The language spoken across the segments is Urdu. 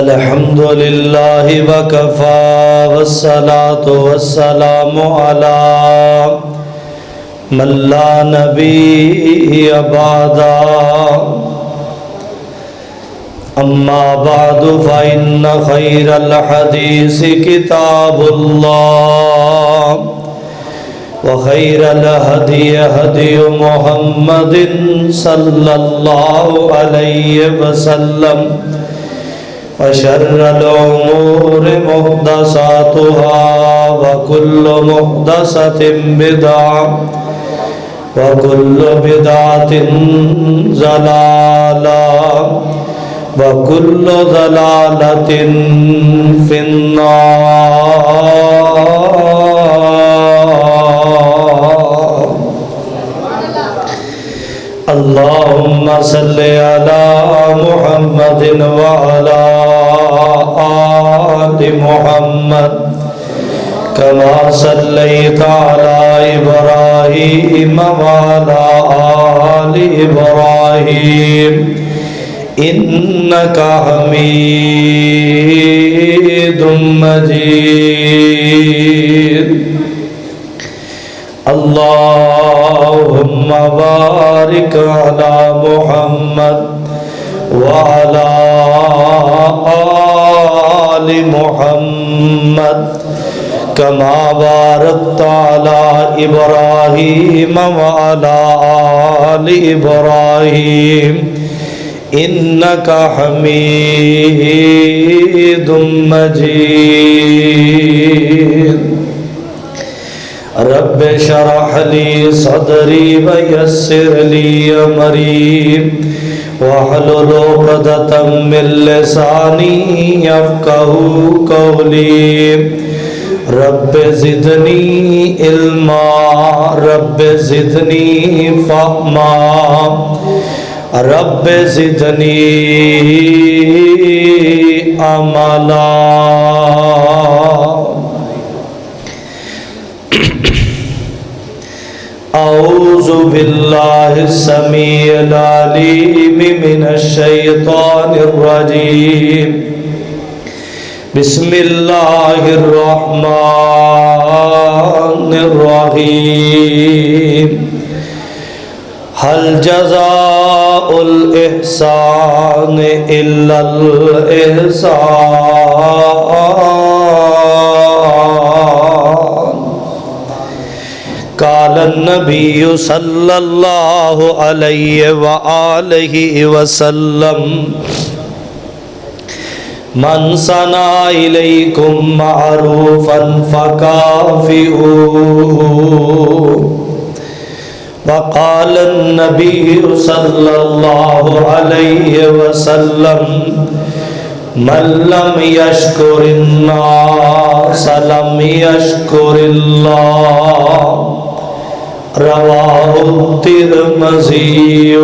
الحمد للہ وکفى والصلاة والسلام على من لا نبی بعدا اما بعد فإن خیر الحدیث کتاب اللہ وخیر الہدی ہدی محمد صلی اللہ علیہ وسلم وشر الأمور محدثاتها وكل محدثة بدعة وكل بدعة ضلالة وكل ضلالة في النار. اللهم صل على محمد وعلى آل محمد كما صليت على إبراهيم وعلى آل إبراهيم إنك حميد مجيد. اللهم بارك على محمد وعلى آل محمد كما باركت على إبراهيم وعلى آل إبراهيم إنك حميد مجيد. رب اشرح لي صدري ويسر لي أمري واحلل عقدة من لساني يفقهوا قولي. رب زدني علما رب زدني فهما رب زدني عملا. اعوذ باللہ السمیع العلیم من الشیطان الرجیم. بسم اللہ الرحمن الرحیم. هل جزاء الإحسان إلا الإحسان. قال النبي صلى الله عليه وآله وسلم من صنع إليكم معروفا فكافئوه. وقال النبي صلى الله عليه وسلم من لم يشكر الناس لم يشكر الله. رواہ الترمذی.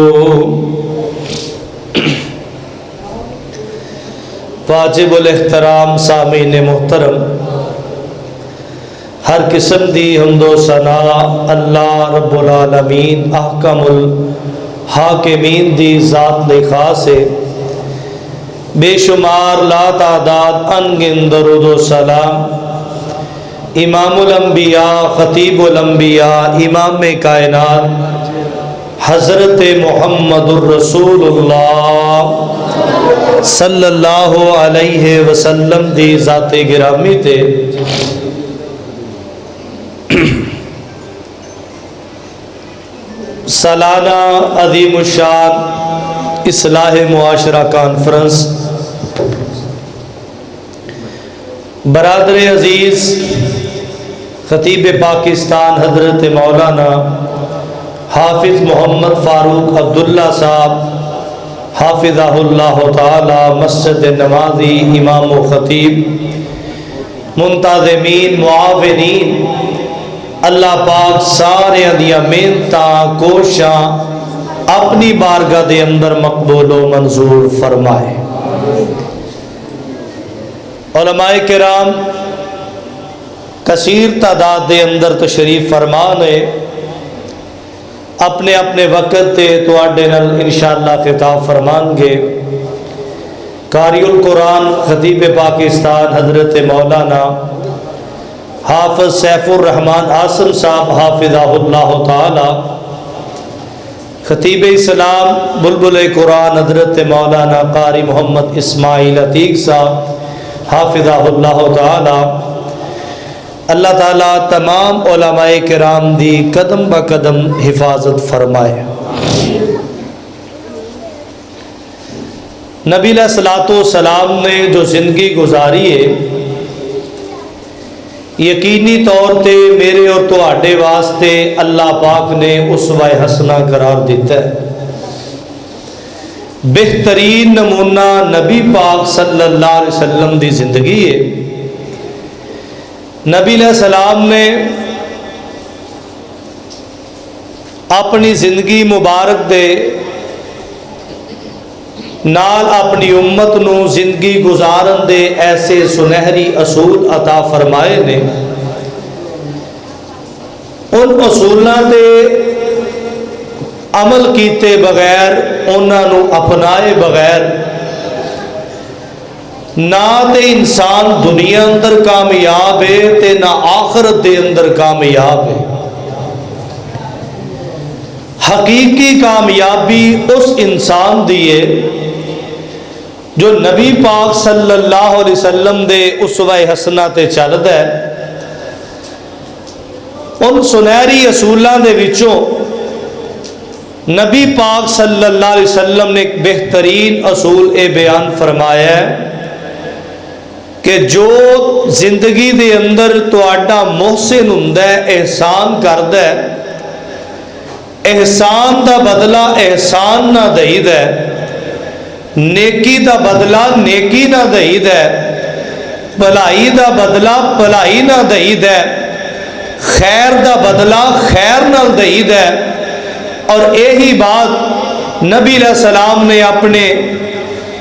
واجب الاحترام سامعین محترم، ہر قسم دی حمد و ثنا اللہ رب العالمین احکم الحاکمین دی ذات لئی خاص ہے. بے شمار لا تعداد انگن درود و سلام امام الانبیاء خطیب الانبیاء امام کائنات حضرت محمد الرسول اللہ صلی اللہ علیہ وسلم دی ذات گرامی تے. سالانہ عظیم الشان اصلاح معاشرہ کانفرنس برادر عزیز خطیب پاکستان حضرت مولانا حافظ محمد فاروق عبداللہ صاحب حافظہ اللہ تعالی مسجد نمازی امام و خطیب منتظمین معاونین اللہ پاک سارے دیا محنتاں کوشاں اپنی بارگاہ دے اندر مقبول و منظور فرمائے. علماء کرام کثیر تعداد دے اندر تشریف فرمان ہے. اپنے اپنے وقت تے تواڈے نال انشاءاللہ خطاب فرمان گے. قاری القرآن خطیب پاکستان حضرت مولانا حافظ سیف الرحمان آسم صاحب حافظہ اللہ تعالی، خطیب اسلام بلبل قرآن حضرت مولانا قاری محمد اسماعیل عتیق صاحب حافظہ اللہ تعالی، اللہ تعالیٰ تمام علماء کرام دی قدم با قدم حفاظت فرمائے۔ نبی علیہ الصلوۃ والسلام نے جو زندگی گزاری ہے یقینی طور تے میرے اور تواڈے واسطے اللہ پاک نے اسوہ حسنہ قرار دیتا ہے۔ بہترین نمونہ نبی پاک صلی اللہ علیہ وسلم دی زندگی ہے۔ نبی علیہ السلام نے اپنی زندگی مبارک دے نال اپنی امت نو زندگی گزارن دے ایسے سنہری اصول عطا فرمائے نے، ان اصولاں دے عمل کیتے بغیر، انہاں نو اپنائے بغیر نہ تے انسان دنیا اندر کامیاب ہے تے نہ آخرت دے اندر کامیاب ہے۔ حقیقی کامیابی اس انسان دی ہے جو نبی پاک صلی اللہ علیہ وسلم دے اسوہ حسنہ تے چلدا ہے۔ ان سنہری اصولاں دے وچوں نبی پاک صلی اللہ علیہ وسلم نے ایک بہترین اصول بیان فرمایا ہے کہ جو زندگی دے اندر تہاڈا محسن ہوندا ہے، احسان کردا ہے، احسان دا بدلہ احسان نہ دئیدا ہے، نیکی دا بدلہ نیکی نہ دئیدا ہے، بھلائی دا بدلہ بھلائی نہ دئیدا ہے، خیر دا بدلہ خیر نہ دئیدا ہے۔ اور یہی بات نبی علیہ السلام نے اپنے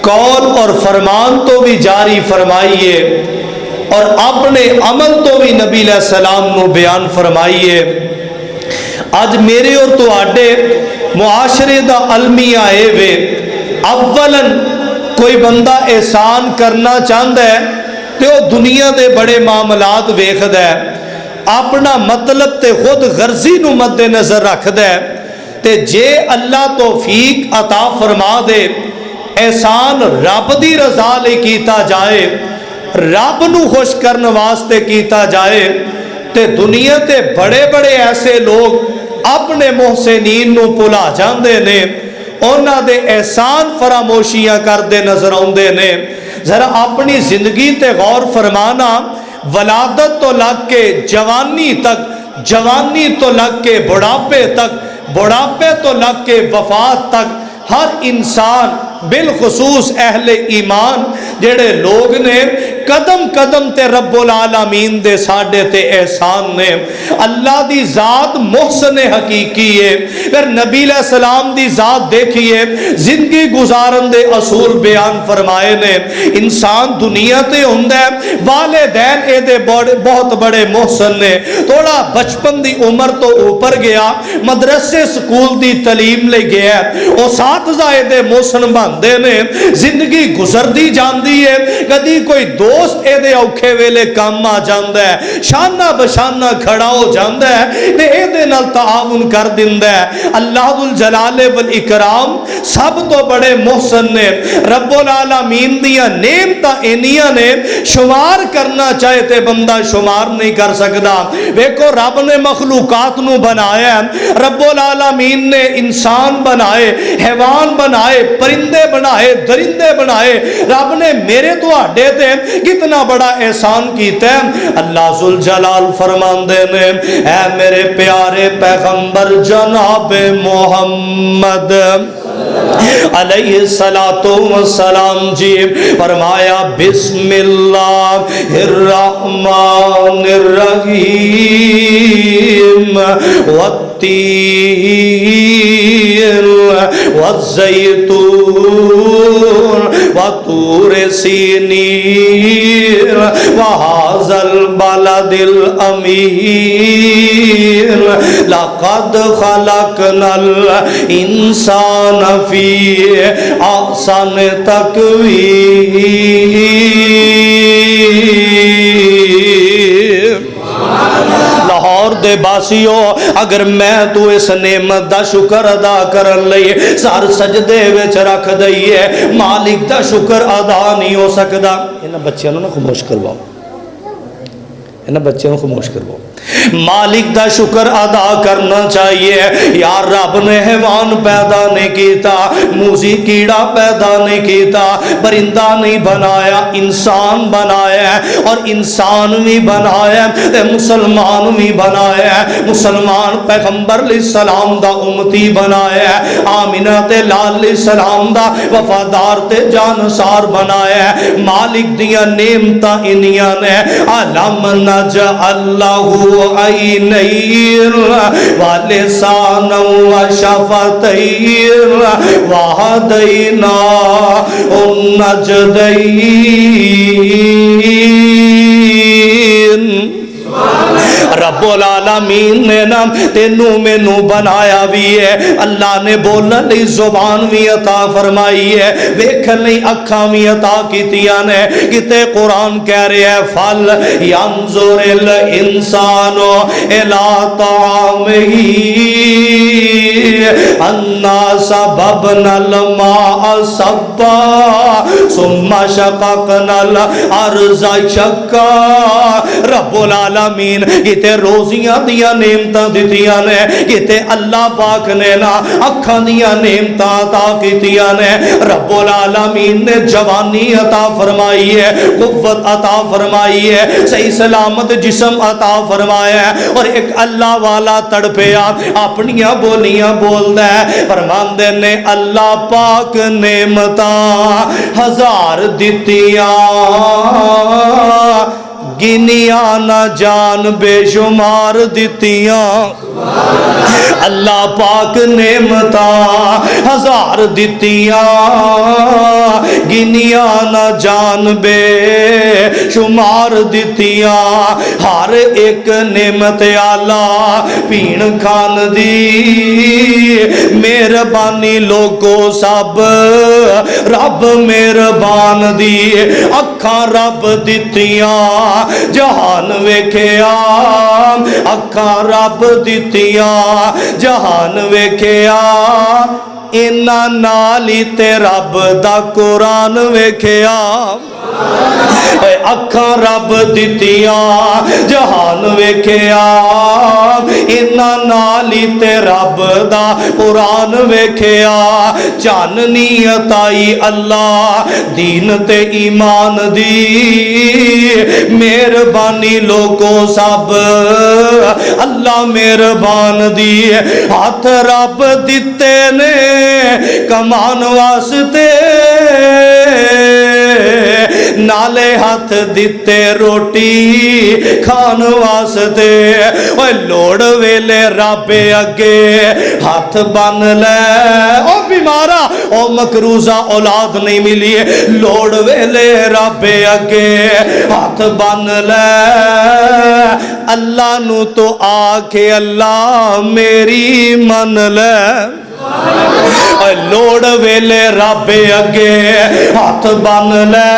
قول اور فرمان تو بھی جاری فرمائیے اور اپنے عمل تو بھی نبی علیہ السلام نو بیان فرمائیے۔ آج میرے اور تواڈے معاشرے دا المیہ اے وے، اولاً کوئی بندہ احسان کرنا چاہتا ہے تو وہ دنیا دے بڑے معاملات ویکھدا ہے، اپنا مطلب تے خود غرضی نو مد نظر رکھدا ہے، تے جے اللہ توفیق عطا فرما دے احسان رب دی رضا لے کیتا جائے، رب نو خوش کرن واسطے کیتا جائے، تے دنیا تے بڑے بڑے ایسے لوگ اپنے محسنین نو بھلا جاندے نے، انہاں دے احسان فراموشیاں کردے نظر آندے نے۔ ذرا اپنی زندگی تے غور فرمانا، ولادت تو لگ کے جوانی تک، جوانی تو لگ کے بڑھاپے تک، بڑھاپے تو لگ کے وفات تک، ہر انسان بالخصوص اہل ایمان جڑے لوگ نے قدم قدم تے رب العالمین دے ساڈے تے احسان نے۔ اللہ دی ذات محسن حقیقی ہے۔ پھر نبی علیہ السلام دی ذات دیکھیے، زندگی گزارن دے اصول بیان فرمائے نے۔ انسان دنیا تے ہوندا ہے، والدین اے دے بہت بڑے محسن نے، تھوڑا بچپن دی عمر تو اوپر گیا، مدرسے سکول دی تعلیم لے گیا، اساتذہ اے دے محسن بندے نے، زندگی گزردی جاندی ہے، کدی کوئی دوست اے دے اوکھے ویلے کام آ جاندا ہے، شانہ بشانہ کھڑا ہو جاندا ہے تے اے دے نال تعاون کر دیندا ہے۔ اللہ ذو الجلال والاکرام سب تو بڑے محسن نے۔ رب العالمین دیاں نعمتاں انیاں نے، شمار کرنا چاہے تے بندہ شمار نہیں کر سکدا۔ دیکھو رب نے مخلوقات نو بنایا ہے، رب العالمین نے انسان بنائے، حیوان بنائے، پرندے بنائے، درندے بنائے، رب نے میرے تو آڈے تے کتنا بڑا احسان کیتا ہے۔ اللہ ذوالجلال فرماندے نے، اے میرے پیارے پیغمبر جناب محمد علیہ السلام جی، فرمایا بسم اللہ الرحمن الرحیم والتین والزیتون وطور سینین وهذا البلد الامین لقد خلقنا الانسان فی احسن تقویم۔ لاہور دے باسیو اگر میں تو اس نعمت دا شکر ادا کرن لئی سر سجدے وچ رکھ دئیے مالک دا شکر ادا نہیں ہو سکدا۔ انہاں بچیاں نوں نہ خاموش کرواؤ، انہاں بچیاں نوں خاموش کرواؤ۔ مالک دا شکر ادا کرنا چاہیے۔ یار رب نے حیوان پیدا نہیں کیتا، موزی کیڑا پیدا نہیں کیتا، پرندہ نہیں بنایا، انسان بنایا ہے، اور انسان بھی بنایا ہے تے مسلمان بھی بنایا ہے۔ مسلمان پیغمبر علیہ السلام دا امتی بنایا ہے، آمینہ تے لال علیہ السلام دا وفادار تے جانسار بنایا ہے۔ مالک دیا نعمتاں انیاں نے علم نجعل لہ عینین ولسانا وشفتین وہدیناہ النجدین۔ رب العالمین نے نام تینوں میں نو بنایا بھی ہے، اللہ نے بولن لی زبان بھی عطا فرمائی ہے، ویکھن لی اکھاں بھی عطا کیتیاں نے۔ کتے قرآن کہہ رہے ہیں فل ینظر الانسان الی طعامہ انا سببنا الماء صبا ثم شققنا الارض شقا۔ رب العالمین کتے روزیاں دیا نعمتاں دتیاں نے، کتے اللہ پاک نے نا اکھاں دیا نعمتاں عطا کیتیاں نے۔ رب العالمین نے جوانی عطا فرمائی ہے، قوت عطا فرمائی ہے، صحیح سلامت جسم عطا فرمایا ہے، اور ایک اللہ والا تڑپیا اپنیاں بولیاں بولدا ہے، فرماندے نے اللہ پاک نعمتاں ہزار دتیاں گنیاں نہ جان بے شمار دتیاں۔ اللہ پاک نعمتاں ہزار دتیاں گنیاں نہ جان بے شمار دتیاں۔ ہر ایک نعمت آلہ پین کھان دی مہربانی لوگو سب رب مہربان دی۔ اکھاں رب دتیاں جہان ویکھیا، اکھاں رب دتیاں جہان ویکھیا، انہاں نال ہی تے رب دا قرآن ویکھیا۔ اکھاں رب دتیاں جہان ویکھیا، انہاں نال ہی تے رب دا قرآن ویکھیا۔ چاننی عطائی اللہ دین تے ایمان دی، مہربانی لوگو سب اللہ مہربان دی۔ ہاتھ رب دتے نے کمان واسطے، نالے ہاتھ دیتے روٹی کھان واسطے۔ اوہ لوڑ ویلے رب اگے ہاتھ بن لے، او بیمارا او مکروزہ اولاد نہیں ملی، لوڑ ویلے رب اگے ہاتھ بن لے۔ اللہ نو تو آکھے اللہ میری من لے، لوڑ ویلے رب اگے ہاتھ بن لے۔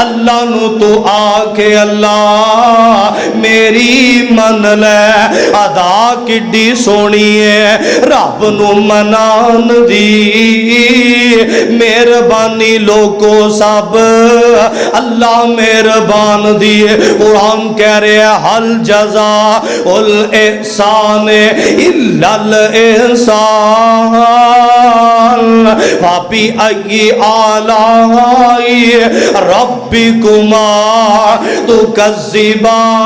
اللہ نو تو آکھے اللہ میری من لے۔ ادا کڈی سونی ہے رب نو منان دی، مہربانی لوگو سب اللہ مہربان دی۔ قرآن کہہ رہے ہیں حل جزاء الاحسان الا الاحسان فبی ای آلاء ربکما تکذبان۔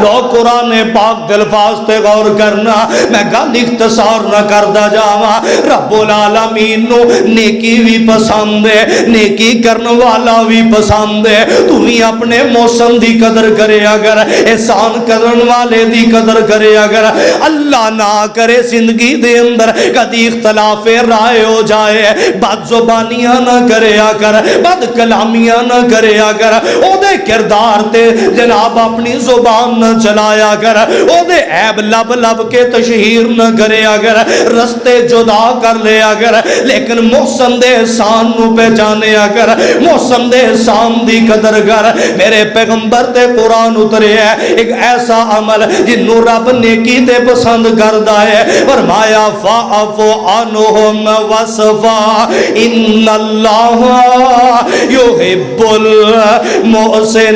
لو قرآن پاک دلفاظ تے غور کرنا میں گل اختصار نہ کردا جاواں رب العالمین نو نیکی بھی پسند ہے نیکی کرن والا بھی پسند ہے تو ہی اپنے موسم دی قدر کرے اگر احسان کرن والے دی قدر کرے اگر اللہ نہ کرے زندگی دے اندر کدی اختلاف رائے ہو جائے بد زبانیاں نہ کرے اگر بد کلامیاں نہ کرے اگر او دے کردار تے جناب اپنی زبان نہ چلایا اگر او دے عیب لب لب کے تشہیر نہ کرے اگر رستے جدا کر لے اگر لیکن محسن دے احسان نو پہچانے اگر محسن دے احسان دی قدر کر میرے پیغمبر تے قرآن اترے ہے ایک ایسا عمل جنو رب نیکی تے پسند کردہ ہے فرمایا فَعَفُ عَنْهُمْ وَصْفَا إِنَّ اللَّهَ يُحِبُّ الْمُحْسِنِينَ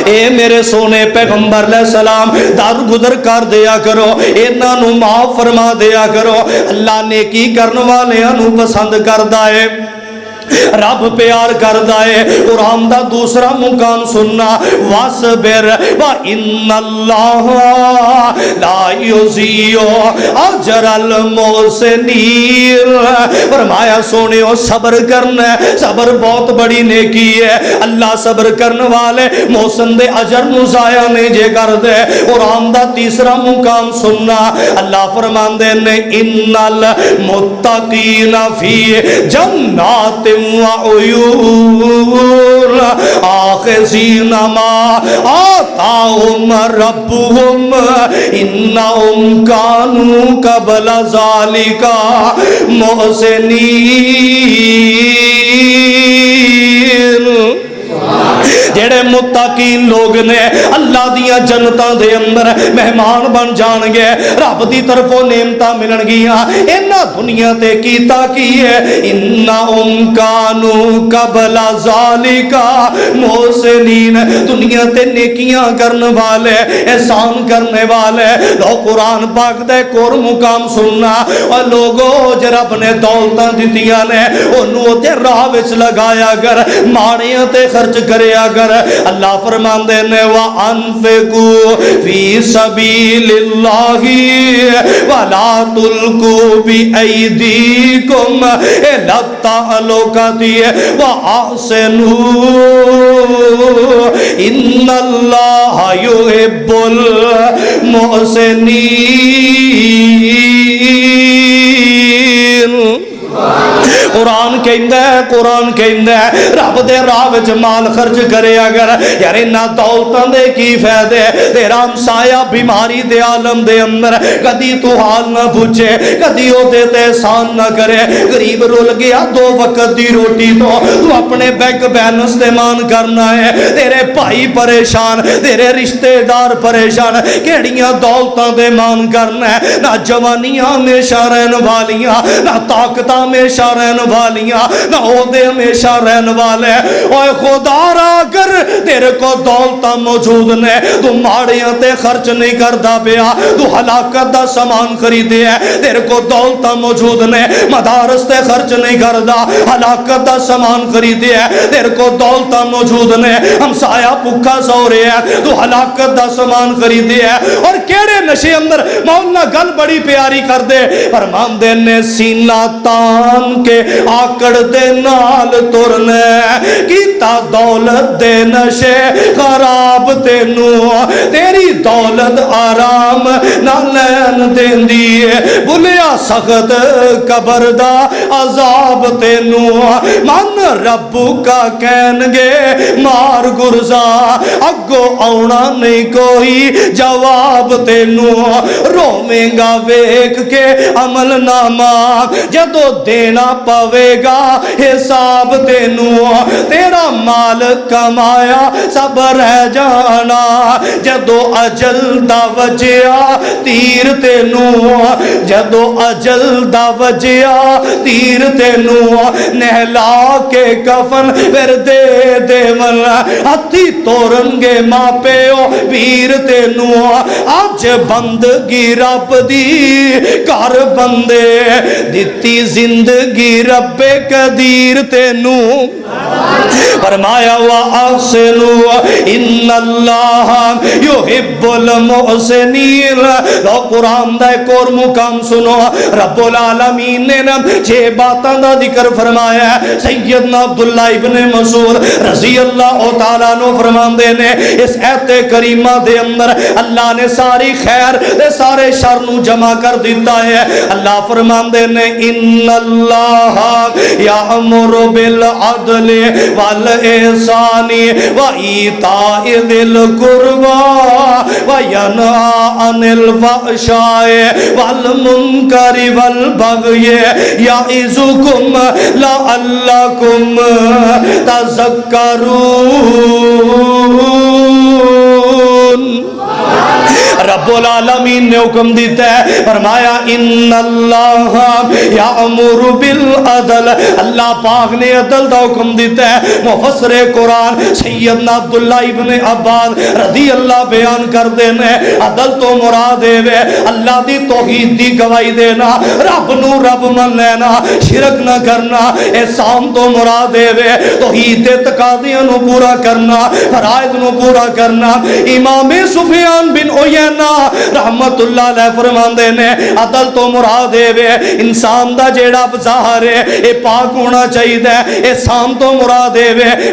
اے میرے سونے پیغمبر علیہ السلام در گزر کر دیا کرو انہاں نو معاف فرما دیا کرو اللہ نیکی کرن والیاں نو پسند کردا ہے رب پیار کردہ ہے قرآن دا دوسرا مقام سننا وَاسْبِرْ وَإِنَّ اللَّهَ لَا يُضِيعُ أَجْرَ الْمُحْسِنِينَ فرمایا سونےو صبر کرنا ہے صبر بہت بڑی نیکی ہے اللہ صبر کرنے والے محسن دے اجر نو ضائع نہیں جے کر دے قرآن دا تیسرا مقام سننا اللہ فرماندے نے إِنَّ الْمُتَّقِينَ فِي جَنَّاتٍ وعيون آخذين ما آتاهم ربهم إنهم كانوا قبل ذلك محسنين جڑے متقین لوگ نے اللہ دیاں جنتاں دے اندر مہمان بن جان گے رب دی طرفوں نعمتاں ملن گیاں انہاں دنیا تے کیتا کی ہے انہم کانوا قبل ذالک محسنین دنیا تے نیکیاں کرنے والے احسان کرنے والے لو قرآن پاک دے کور مقام سننا اور لوگوں جو رب نے دولتاں دتیاں نے انہوں تے راہ وچ لگایا گر ماڑیاں تے خرچ کرے اگر اللہ فرماندے نے وَأَنفِقُوا فِي سَبِيلِ اللَّهِ وَلَا تُلْقُوا بِأَيْدِيكُمْ إِلَى التَّهْلُكَةِ وَأَحْسِنُوا إِنَّ اللَّهَ يُحِبُّ الْمُحْسِنِينَ قرآن کہندہ ہے رب دے راہ وچ مال خرچ کرے اگر یار انہاں دولتاں دے کی فائدے تیرا ہمسایا بیماری دے عالم دے اندر کدی تو حال نہ پوچھے کدی او دے تے احسان نہ کرے غریب رول گیا 2 وقت دی روٹی تو اپنے بینک بیلنس تے مان کرنا ہے تیرے بھائی پریشان تیرے رشتہ دار پریشان کیڑیاں دولتاں دے مان کرنا ہے نہ جوانیاں ہمیشہ رہن والیاں نہ طاقتاں ہمیشہ رہن والیاں نہ عہدے ہمیشہ رہن والے اوے خدا را اگر تیرے کو دولتاں موجود نے تو ماڑیاں تے خرچ نہیں کردا پیا تو ہلاکت دا سامان خریدے ہے تیرے کو دولتاں موجود نے مدارس تے خرچ نہیں کردا ہلاکت دا سامان خریدے ہے تیرے کو دولتاں موجود نے ہمسایا بھوکا سو رہے ہے تو ہلاکت دا سامان خریدے ہے اور کیڑے نشے اندر مولا گل بڑی پیاری کر دے فرمان دے نے سینہ تان کے آکڑ دے نال ترنے کیتا دولت دے نشے خراب تینو تیری دولت آرام نہ لین دین دیئے بلیا سخت قبر دا عذاب تینو من ربو کا کہنگے مار گرزا اگو اونا نہیں کوئی جواب تینو رومیں گا ویک کے عمل نامہ جدو دینا پوے گا حساب تینو تیرا مال کمایا سب رہ جانا جدو اجل دا وجیا تیر تینو جدو اجل دا وجیا تیر تینو نہلا کے کفن پھر دے دیون ہتھی تورنگے ماں پیو ویر تینو آج بندگی رب دی کر بندے دیتی زندگی رب قدیر تینو فرمایا وَأَحْسِنُوا إِنَّ اللَّهَ يُحِبُّ الْمُحْسِنِينَ۔ لو قرآن دا ایک اور مقام سنو، رب العالمین نے چھ باتاں دا ذکر فرمایا ہے۔ سیدنا عبداللہ ابن مسعود رضی اللہ تعالیٰ عنہ فرماندے نے اس ایت کریمہ دے اندر اللہ نے ساری خیر دے سارے شر نو جمع کر دیتا ہے۔ اللہ فرماندے نے ان اللہ یأمر بالعدل والإحسان وإيتاء ذي القربى وينهى عن الفحشاء والمنكر والبغي يعظكم لعلكم تذكرون۔ رب العالمین نے حکم دیتا ہے، فرمایا ان اللہ یامر بالعدل، اللہ پاک نے عدل دا حکم دیتا ہے۔ مفسر قرآن سیدنا عبداللہ ابن عباس رضی اللہ بیان کر دینے عدل تو مراد ہے اللہ دی توحید دی گواہی دینا، رب نو رب من لینا، شرک نہ کرنا۔ احسان تو مراد ہے توحید دے تقاضیاں نو پورا کرنا، فرائض نو پورا کرنا۔ امام سفیان بن عیینہ رحمت اللہ علیہ فرماندے نے عدل تو مراد ہے انسان دا جیڑا ظاہر ہے اے پاک ہونا چاہیے، احسان تو مراد ہے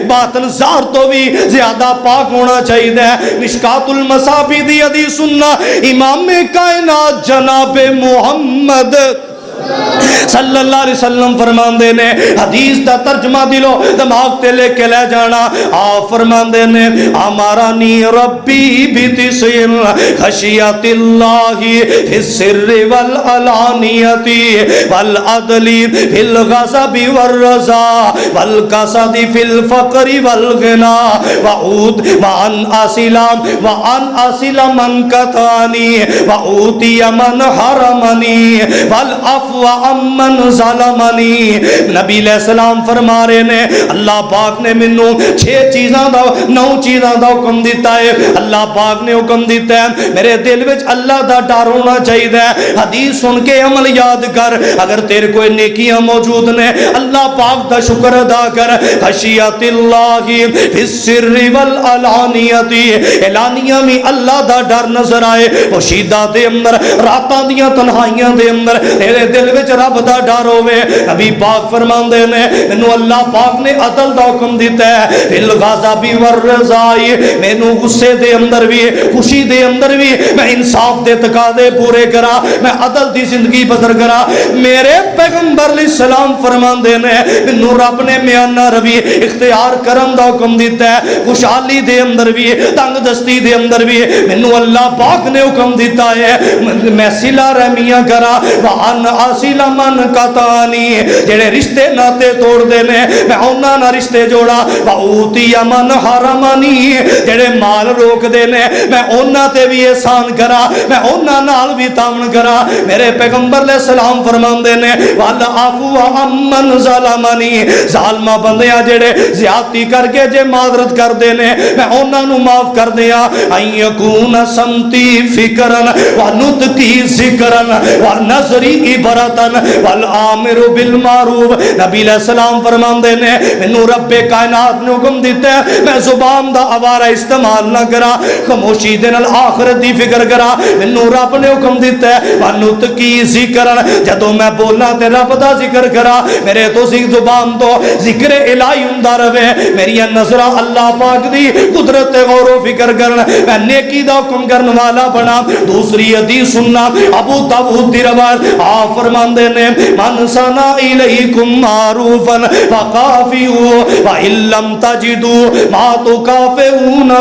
باطن ظاہر تو بھی زیادہ پاک ہونا چاہیے۔ مشکات المصابیح دی حدیث سننا، امام کائنات جناب محمد صلی اللہ علیہ وسلم فرماندے نے حدیث دا ترجمہ دلو دماغ تے لے کے لے جانا۔ آپ فرماندے نے امرانی ربی بتسعین خشیت اللہ فی السر والعلانیت والعدل فی الغضب والرضا والقصد فی الفقر والغنا وان اصل من قطعنی واوتی من حرمنی والعفو وَأَمَّنْ ظَلَمَنِي۔ نبی علیہ السلام فرما رہے نے اللہ پاک نے منو 6 چیزاں دا 9 چیزاں دا حکم دیتا ہے۔ اللہ پاک نے حکم دیتا ہے میرے دل وچ اللہ دا ڈر ہونا چاہیے۔ حدیث سن کے عمل یاد کر، اگر تیرے کوئی نیکیاں موجود نے اللہ پاک دا شکر ادا کر۔ خشیت اللہ فی السر والعلانیت، اعلانیہ میں اللہ دا ڈر نظر آئے، پوشیدہ دے اندر راتاں دیاں تنہائیاں دے اندر تیرے دل وچ رب دا ڈر ہوے۔ نبی پاک فرماندے نے مینوں اللہ پاک نے عدل دا حکم دیتا ہے، فل غضب والرضا، مینوں غصے دے اندر بھی خوشی دے اندر بھی میں انصاف دے تقاضے پورے کرا، میں عدل دی زندگی بسر کرا۔ میرے پیغمبر علیہ السلام فرماندے نے مینوں رب نے میانہ روی اختیار کرن دا حکم دیتا ہے، خوشحالی دے اندر بھی تنگ دستی دے اندر بھی مینوں اللہ پاک نے حکم دیتا ہے میں صلہ رحمیاں کرا۔ وان اصل من قطعنی، جڑے رشتے ناتے توڑ دینے میں انہاں نال رشتے جوڑا۔ واوتی من حرمنی، جڑے مال روک دینے میں انہاں تے بھی احسان کرا، میں انہاں نال بھی تعاون کرا۔ میرے پیغمبر علیہ السلام فرماندے نے والعفو عمن ظلمنی، ظالمہ بندیاں جڑے زیادتی کر کے جے معذرت کر دینے میں انہاں نو معاف کر دیا۔ ان یکون سمتی فکرن ونطقی ذکرن ونظری عبرتن والآمر بالمعروف۔ نبی علیہ السلام فرماندے نے مینوں رب کائنات نے حکم دیتا ہے میں زبان دا آوارہ استعمال نہ کرا، خاموشی دے نال آخرت دی فکر کرا۔ مینوں رب نے حکم دیتا ہے ونطقی ذکرن، جدوں میں بولنا تے رب دا ذکر کرا، میرے تو زبان تو ذکر الہی ہوندا رہے، میری نظراں اللہ پاک دی قدرت تے غور و فکر کرن، میں نیکی دا حکم کرن والا بنا۔ دوسری حدیث سننا ابو داؤد دی روایت، آپ فرماندے نے من صنع الیکم معروفا فکافئوہ وان لم تجدوا ما تکافئونہ۔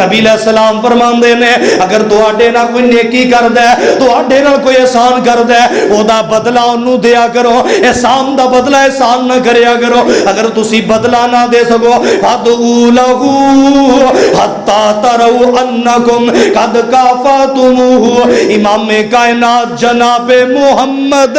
نبی علیہ السلام فرماندے نے اگر تواڈے نال کوئی نیکی کردا ہے، تواڈے نال کوئی احسان کردا ہے، او دا بدلہ اونوں دیا کرو، احسان دا بدلہ احسان نہ کریا کرو۔ اگر تسی بدلہ نہ دے سکو فادعوا لہ حتی تروا انکم قد کافأتموہ۔ امام کائنات جناب محمد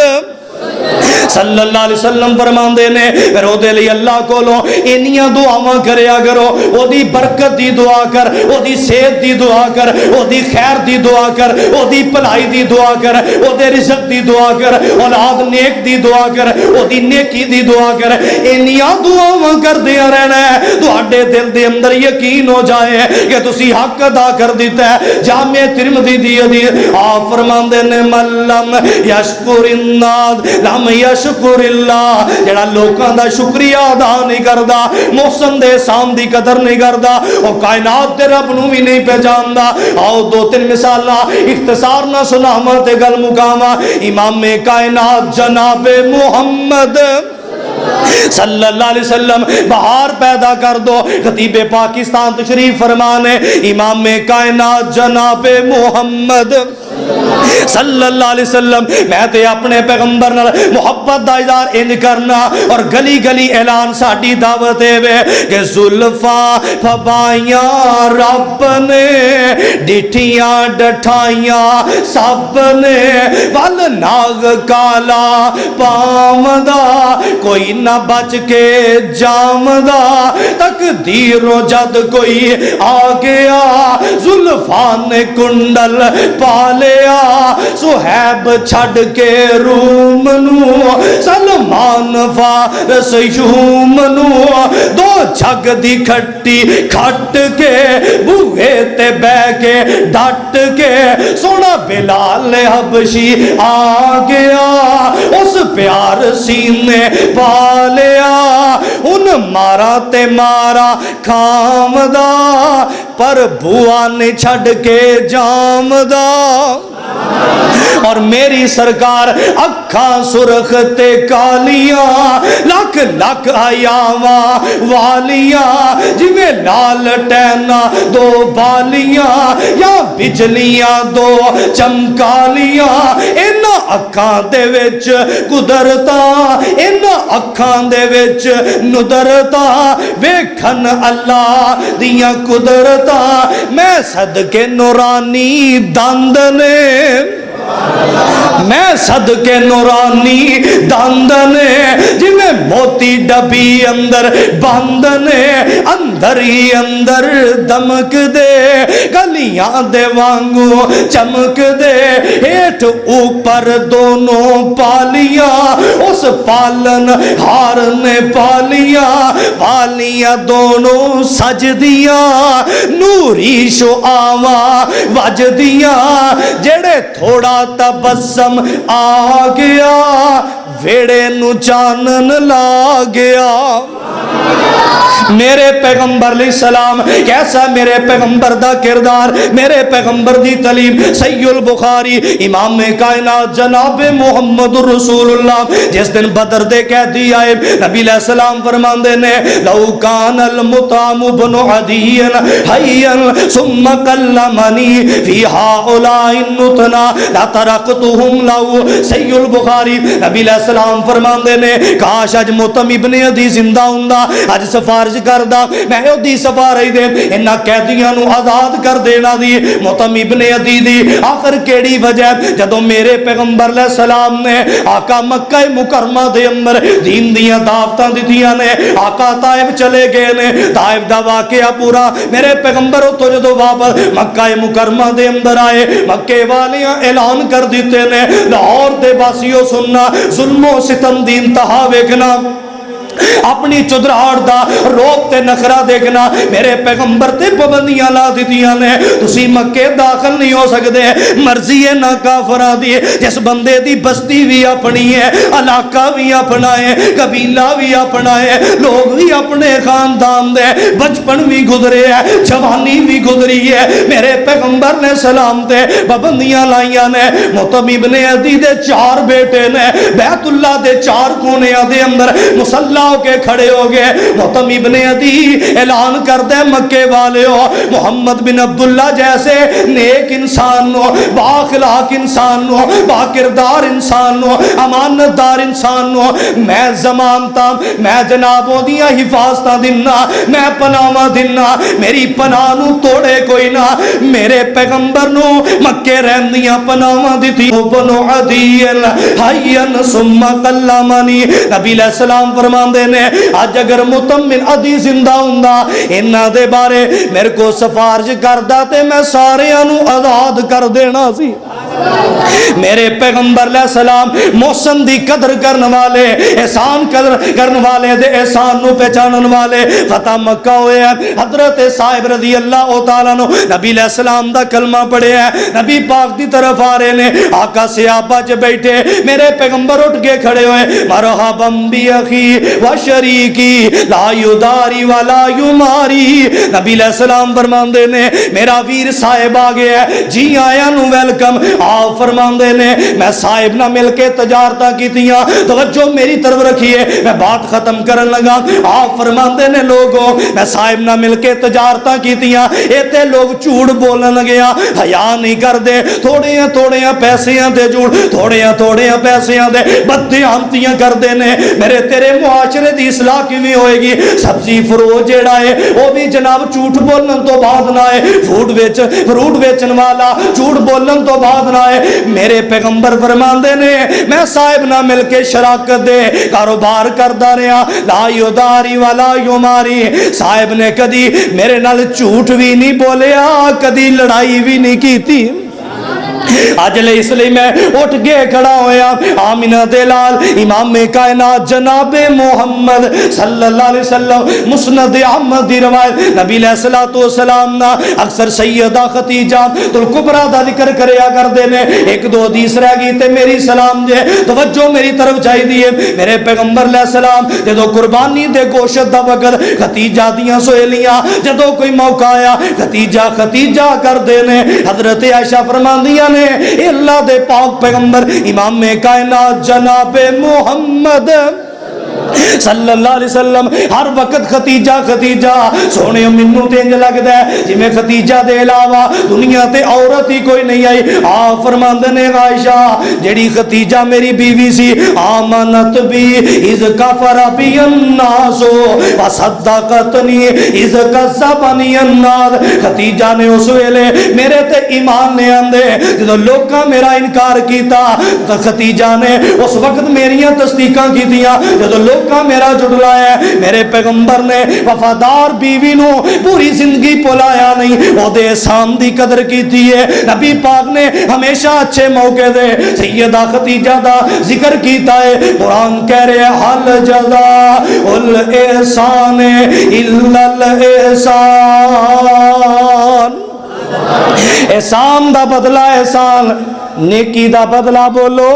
صلی اللہ علیہ وسلم فرماندے نے پھر او دے لئی اللہ کولوں انیاں دعاواں کریا کرو، او دی برکت دی دعا کر، او دی صحت دی دعا کر، او دی خیر دی دعا کر، او دی بھلائی دی دعا کر، او دے رزق دی دعا کر، اولاد نیک دی دعا کر، او دی نیکی دی دعا کر، انیاں دعاواں کردیاں رہنا ہے، تہاڈے دل دے اندر یقین ہو جائے کہ تسی حق ادا کر دیتا ہے۔ جامع ترمذی دی حدیث آپ فرماندے نے من لم یشکر الناس لم یشکر اللہ، جڑا لوکاں دا شکریہ ادا نہیں کردا، محسن دے احسان دی قدر نہیں کردا، او کائنات دے رب نو بھی نہیں پہچاندا۔ آؤ دو تین مثالاں اختصار نہ سناواں تے گل مکاواں۔ امام کائنات جناب محمد صلی اللہ علیہ وسلم بہار پیدا کر دو، خطیب پاکستان تشریف فرمانے امام کائنات جناب محمد صلی اللہ علیہ وسلم میں تے اپنے پیغمبر نال محبت دا اظہار انج کرنا اور گلی گلی اعلان ساڈی دعوت وے کہ زلفاں پھبائیاں رب نے ڈٹھیاں ڈٹھائیاں سب نے ول ناگ کالا پامدا کوئی نہ بچ کے جامدا تقدیر و جد کوئی آ گیا زلفاں نے کنڈل پالے سہیب چھڑ کے روم نو سلمان فارس یوم نو دو جھگ دی کھٹی کھٹ کے بوئے تے بہ کے ڈٹ کے سونا بلال حبشی آ گیا اس پیار سینے پالیا ان مارا تے مارا کھامدا پر بوا نے چھڑ کے جامدا اور میری سرکار اکھاں سرخ تے کالیاں لکھ لکھ آیاواں والیاں جویں لال ٹینا دو بالیاں یا بجلیاں دو چمکالیاں انہاں اکھاں دے وچ قدرتاں انہاں اکھاں دے وچ ندرتاں ویکھن اللہ دیاں قدرتاں میں صدقے نورانی دند نے میں صدقے نورانی دند نے جویں موتی ڈبی اندر بند نے اندر ہی اندر دمک دے گلیاں دے وانگو چمک دے ہیٹھ اوپر دونوں پالیاں اس پالن ہار نے پالیاں دونوں سجدیاں نوری شعاواں وجدیاں جڑے تھوڑا تبسم آ گیا ویڑے نو چانن لا گیا۔ میرے پیغمبر علیہ السلام کیسا میرے پیغمبر دا کردار، میرے پیغمبر دی تعلیم۔ صحیح البخاری امام کائنات جناب محمد رسول اللہ جس دن بدر دے قیدی آئے نبی علیہ السلام فرماندے نے لو کان المطعم بن عدی حیا ثم کلمنی فی ہؤلاء النتنا لترکتهم لو۔ صحیح البخاری نبی علیہ السلام فرماندے نے کاش اج مطعم ابن عدی زندہ ہوندا اج سفارش کردا میں اودی سفارش دے انہاں قیدیاں نو آزاد کر دینا دی۔ مطعم ابن عدی دی آخر کیڑی وجہ جدوں میرے پیغمبر علیہ السلام نے آقا مکہ مکرمہ دے اندر دین دیاں دعوتاں دتیاں نے، آقا طائف چلے گئے نے، طائف دا واقعہ پورا میرے پیغمبر تو جدوں واپس مکہ مکرمہ دے اندر آئے مکے والیاں اعلان کر دیتے نے لاہور دے باسیوں سننا ظلم و ستم دی انتہا ویکھنا اپنی چدراہٹ دا روب تے نخرہ دیکھنا میرے پیغمبر تے پابندیاں لا دیتیاں نے تسی مکے داخل نہیں ہو سکتے مرضی ہے نا کافراں دی جس بندے دی بستی بھی اپنی ہے علاقہ بھی اپنا ہے قبیلہ بھی اپنا ہے لوگ بھی اپنے خاندان دے بچپن بھی گزرے ہے جوانی بھی گزری ہے میرے پیغمبر نے سلام تے پابندیاں لائیاں نے مطعم ابن عدی دے 4 بیٹے نے بیت اللہ دے 4 کونیاں دے اندر مصلی ہو کے کھڑے ہو گئے. محتم ابن عدی اعلان کرتے ہیں مکے والے ہو, محمد بن عبداللہ جیسے نیک انسان نو, با اخلاق انسان نو, با کردار انسان نو, امانت دار انسان نو میں زمانتا, میں جنابوں دیا حفاظتہ دینا, میں پناہ دینا, میری پناہ نو توڑے کوئی نہ. میرے پیغمبر نو مکے رہن دیا پناہ دیتی. بنو عدی حیّن ثم کلمنی, نبی علیہ السلام فرماندے نے آج اگر محتم بن عدی زندہ ہوندا انہاں دے بارے میرے کو سفارش کردا تے میں سارے انو آزاد کر دینا سی. میرے پیغمبر علیہ السلام محسن دی قدر کرن والے, احسان قدر کرن والے دے احسان نو پہچانن والے. فتح مکہ ہوئے ہیں, حضرت صاحب رضی اللہ تعالیٰ نو نبی علیہ السلام دا کلمہ پڑھے ہیں, نبی پاک دی طرف آ رہے نے, آقا صحابہ چ بیٹھے, میرے پیغمبر اٹھ کے کھڑے ہوئے, مرحبا بی اخی و شریکی لا یداری ولا یماری. نبی علیہ السلام فرماندے نے میرا ویر صاحب آ گیا ہے, جی آیا نو ویلکم. آپ فرماندے نے میں صاحب نہ مل کے تجارتہ کیتیاں, توجہ میری طرف رکھیے, میں بات ختم کرن لگا. آپ فرماندے نے لوگوں میں صاحب نہ مل کے تجارتہ کیتیاں, ایتے لوگ جھوٹ بولن لگیا, حیا نہیں کر دے, تھوڑیاں پیسیاں دے جھوٹ, تھوڑیاں پیسیاں دے بددیانتیاں کر دے نے. میرے تیرے معاشرے دی اصلاح کیویں ہوئے گی؟ سبزی فروش جیڑا ہے وہ بھی جناب جھوٹ بولن تو بعد نہ ہے, فروٹ بیچن والا جھوٹ بولن تو بعد نہ ہے. میرے پیغمبر فرماندے نے میں صاحب نہ مل کے شراکت دے کاروبار کردا رہا, لا یداری ولا یماری. صاحب نے کدی میرے نال جھوٹ بھی نہیں بولیا, کدی لڑائی بھی نہیں کیتی. اجلے اس لیے میں اٹھ کے کھڑا ہویا, آمینہ دلال امام کائنات جناب محمد صلی اللہ علیہ وسلم مسند احمد دی روایت, نبی علیہ السلام نا اکثر سیدہ خدیجہ الکبریٰ دا ذکر کریا کر دینے. ایک دو حدیث رہ گئی تے میری سلام جے توجہ میری طرف چاہی دیئے. میرے پیغمبر علیہ السلام جدو قربانی دے گوشت دا وقت خدیجہ دیاں سہیلیاں جدو کوئی موقع آیا خدیجہ کر دینے. حضرت عائشہ فرماندیاں نے اللہ دے پاک پیغمبر امام کائنات جناب محمد صلی اللہ علیہ وسلم ہر وقت خدیجہ سونے منو تے انج لگدا ہے جی میں خدیجہ دے علاوہ دنیا تے عورت ہی کوئی نہیں آئی. آپ فرماندے نے عائشہ جیڑی خدیجہ میری بیوی سی, آمنت بی اذ کفر بی الناس وصدقتنی اذ کذبنی الناس. خدیجہ نے اس ویلے میرے تے ایمان لے آندے جدوں لوکاں میرا انکار کیتا, خدیجہ نے اس وقت میریاں تصدیقاں کیتیاں جدوں لوکاں میرا جھٹلایا. میرے پیغمبر نے وفادار بیوی نو پوری زندگی بھلایا نہیں, او دے احسان دی قدر کیتی ہے. نبی پاک نے ہمیشہ اچھے موقع دے سیدہ خدیجہ دا ذکر کیتا ہے. قرآن کہہ رہے حل جزاء الاحسان الا الاحسان. احسان دا بدلہ احسان, نیکی دا بدلہ بولو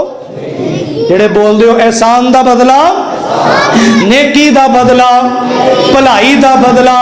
جڑے بول دیو, احسان دا بدلہ نیکی دا بدلہ, بھلائی دا بدلہ,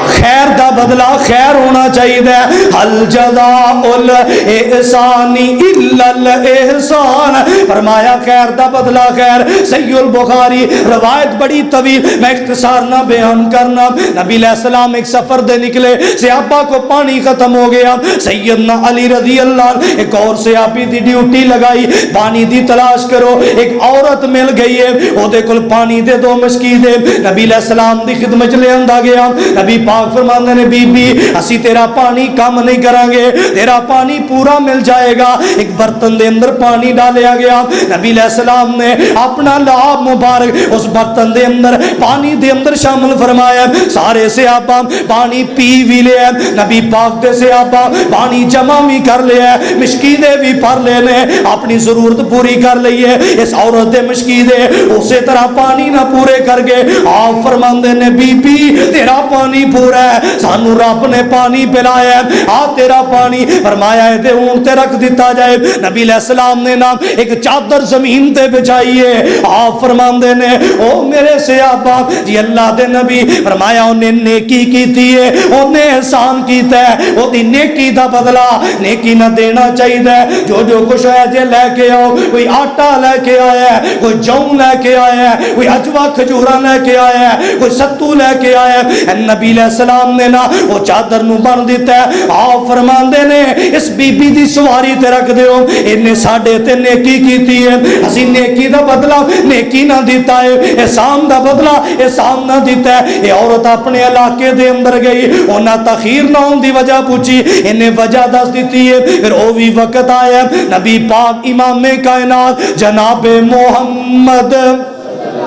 خیر دا بدلہ خیر ہونا چاہیے. حل جزاء الاحسان الا الاحسان, فرمایا خیر دا بدلہ خیر. صحیح البخاری روایت بڑی طویل, میں اختصار نہ بیان کرنا. نبی علیہ السلام ایک سفر دے نکلے, صحابہ کو پانی ختم ہو گیا. سیدنا علی رضی اللہ عنہ ایک اور صحابی دی ڈیوٹی لگائی, پانی دی تلاش کرو. ایک عورت مل گئی ہے, او دے کل پانی دے دو مشکی دے. نبی علیہ السلام دی خدمت لے آندا گیا. نبی پاک فرماندے نے بی بی اسی تیرا پانی کم نہیں کریں گے, تیرا پانی پورا مل جائے گا. ایک برتن دے اندر پانی ڈالیا گیا. نبی علیہ السلام نے اپنا لعاب مبارک اس برتن دے اندر پانی دے اندر شامل فرمایا. سارے صحابہ پانی پی بھی لیا, نبی پاک دے صحابہ پانی جمع بھی کر لیا, مشکی دے بھی بھر لینے, اپنی ضرورت پوری کر لئیے. اس عورت دے مشکی دے اسی طرح پانی نہ پورے کر گئے. آپ فرماندے نے بی بی تیرا پانی پورا ہے سانو رب نے پانی پلایا ہے آ تیرا پانی فرمایا ہے تے اونٹ تے رکھ دیتا جائے نبی علیہ السلام نے نا ایک چادر زمین تے بچھائیے آپ فرماندے نے او میرے صحابہ جی اللہ دے نبی فرمایا انہیں نیکی کیتی ہے انہیں احسان کیتا ہے وہ دی نیکی دا بدلہ نیکی نہ دینا چاہیے جو جو کچھ ہے جے لے کے آؤ کوئی آٹا لے کے آیا ہے کوئی جوں لے کے آیا ہے کوئی اجوا کھجورا لے کے آیا ہے کوئی ستو لے کے آیا ہے نبی علیہ السلام نے نا وہ چادر نو بن دیتا ہے آپ فرماندے نے اس بی بی دی سواری تے رکھ دیو انہیں ساڑھے تے نیکی کیتی ہے اسی نیکی دا بدلہ نیکی نہ دیتا ہے احسان دا بدلہ احسان نہ دیتا ہے یہ عورت اپنے علاقے دے اندر گئی انہاں تخیر نہ ہون دی وجہ پوچھی انہیں وجہ دس دیتی ہے پھر او بھی وقت آیا نبی پاک امام کائنات جناب محمد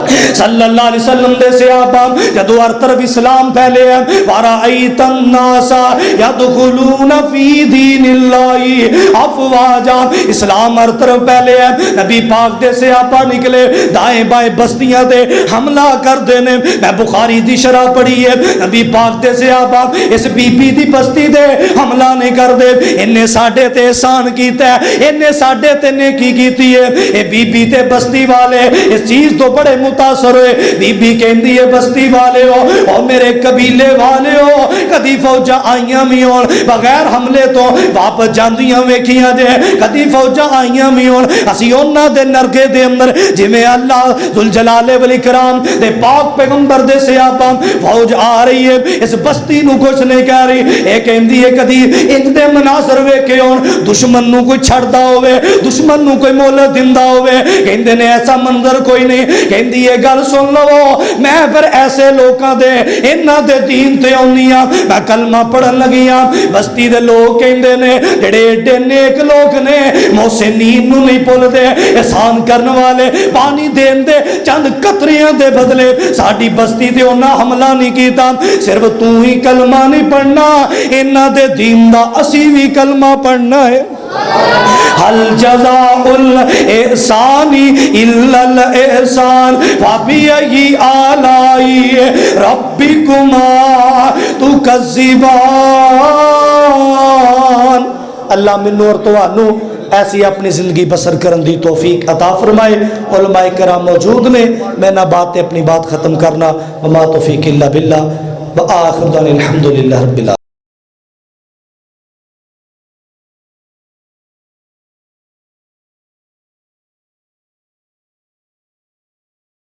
صلی اللہ علیہ وسلم دے صحابہ جدو ہر طرف اسلام پھیلے ہیں وَرَأَيْتَ النَّاسَ يَدْخُلُونَ فِي دِينِ اللَّهِ أَفْوَاجًا اسلام ہر طرف پھیلے ہیں نبی پاک دے صحابہ نکلے دائیں بائیں بستیاں دے حملہ کر دینے میں بخاری دی شرح پڑھی ہے نبی پاک دے صحابہ اس بی بی دی بستی دے حملہ نہیں کر دے انہیں ساڑھے تے احسان کیتا ہے انہیں ساڑھے تے نیکی کیتی ہے اے بی بی تے بستی والے اس چیز تو بڑے متاثر ہوئے بی بی کہندی ہے بستی والے ہو اور میرے قبیلے والے ہو کدی فوجاں آئیاں بھی ہون بغیر حملے تو واپس جاندیاں ویکھیاں جے کدی فوجاں آئیاں بھی ہون اسی انہاں دے نرگے دے اندر جویں اللہ ذوالجلال والاکرام دے پاک پیغمبر دے صحابہ فوج آ رہی ہے اس بستی نو کچھ نہیں کہہ رہی اے کہندی ہے کدی انج دے مناظر ویکھے ہون دشمن نو کوئی چھڑدا ہوے دشمن نو کوئی مہلت دیندا ہوے کہندے نے ایسا منظر کوئی نہیں کہندی یہ گل سن لو میں پھر ایسے لوکاں دے انہاں دے دین تے آنیاں میں کلمہ پڑھن لگیاں بستی دے لوگ کہندے نے جڑے ایڈے نیک لوگ نے محسنین نو نہیں بھول دے احسان کرن والے پانی دین دے چند قطریاں دے بدلے ساڈی بستی تے انہاں حملہ نہیں کیتا صرف تو ہی کلمہ نہیں پڑھنا انہاں دے دین دا اسی بھی کلمہ پڑھنا ہے حل جزاء الاحسان الا الاحسان فبأي آلاء ربكما تكذبان اللہ منو اور توانو ایسی اپنی زندگی بسر کرن دی توفیق عطا فرمائے علماء کرام موجود نے میں نہ باتیں اپنی بات ختم کرنا وما توفیق الا باللہ وآخر دعوانا الحمدللہ رب العالمین